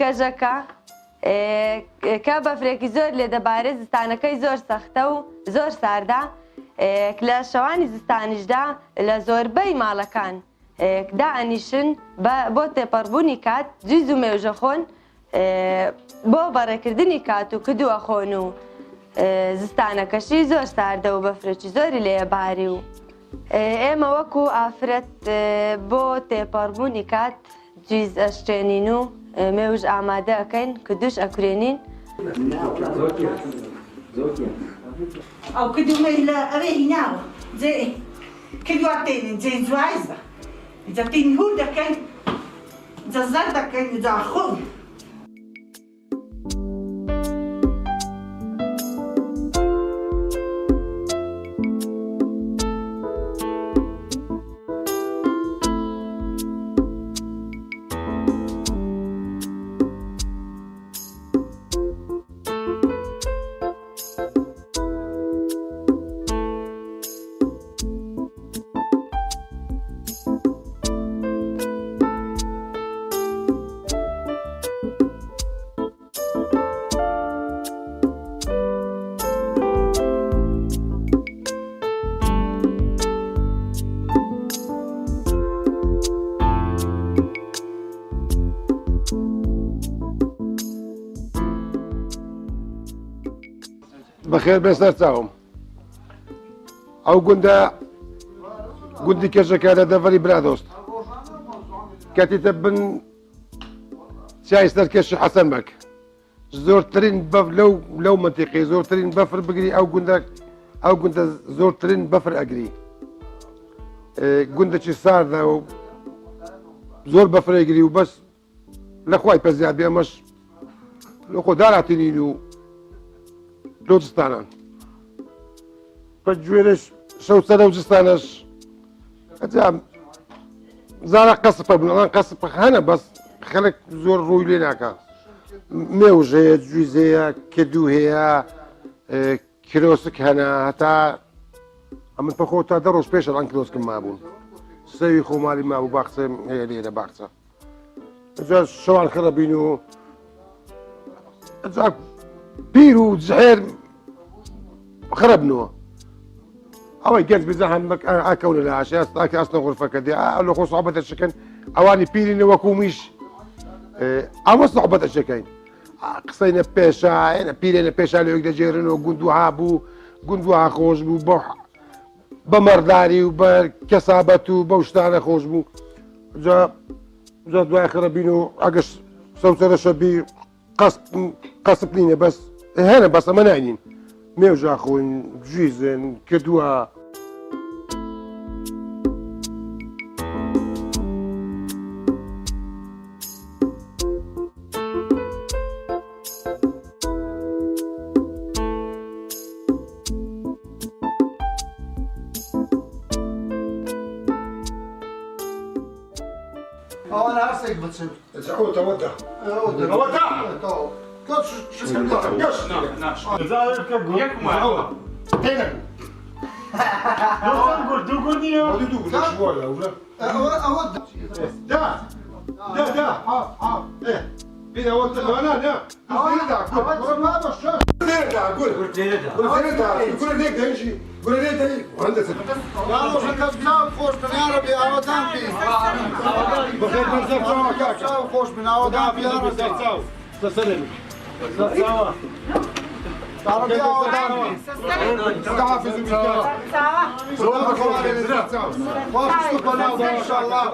کەژەکە کە بەفرێکی زۆر لێ دەبارێت زستانەکەی زۆر سەختە و زۆر ساردا لە شەوانی زستانیشدا لە زۆربەی ماڵەکان دائەنیشن بۆ تێپەڕبوونی کات جویز و مێوژە خۆن بۆ بەڕێکردنی کات و کدووە خۆن و زستانەکەشی زۆر ساردە و بەفرێکی زۆری لێباری و ئێمە وەکو ئافرەت بۆ تێپەڕبوونی کات جویز ئەشتێنین و مێوژ ئامادە ئەەکەین کدوش ئەکورێنین ئەو کدومە لە ئەوێ هیناوە جێ کدواتێنین جێ جوایزە جە پینهور دەکەین جە زەر دەکەین جا خۆن بەخێر بێسەر چاوم ئەو گوندی کێشەکە لە دەڤەری برادۆست کاتیتە بن چای سەرکێشی حەسەن بەک زۆرترین بەف لەو منتیقی زۆرترین بەفر بگری ئەو گوندە زۆرترین بەفر ئەگری گوندێکی ساردە و زۆر بەفرەگری و بەس لە خوای پەزیاد بێ ئەمەش لە خۆ داراتنین و لۆجستانان بە گوێرەش شەوسەرە و جستانەش زارە قەسپە بوون ئەڵان قەسپ هەنە بەس خەڵک زۆر ڕووی لێ ناکە مێوژ هەیە جویز هەیە کدوو هەیە کرۆسک هەنە هەتا ئەمن پەخۆ تا 10 ڕۆژ پێش ئەڵان کرۆسکم مابوون سەوی خۆماڵی مابوو باخچە هەیە لێرە باخچە ئەجا شەوان خڕەبین و ئەجا پیر و زهێر خربنەوە ئەوەی گەنج بزە هەمبەک ئاکەونە لە عاشێ ئاکە ئەستە غورفەکە دێ لە خۆ سوحبەتە شەکەن ئەوانی پیرینە وەکو میش ئەوە سوحبەتە شەکەین قسەینە پێشە پیرێنە پێشا لەوەک دەجێرنەوە گوندوها بوو گوندوها خۆش بوو بە مەرداری و بە کەسابەت و بەو شتانە خۆش بوو جا دوای خرەبین و ئەگەش سەوسەرەشە بی قەسپ نینە بەس هەنە بەس ئەمە ناینین مێوژا خۆین جویزن کردووە أنا عرسك بتصير. تعود تودع خوش من عودان في عربي عودان استعافي زميلك ان شاء الله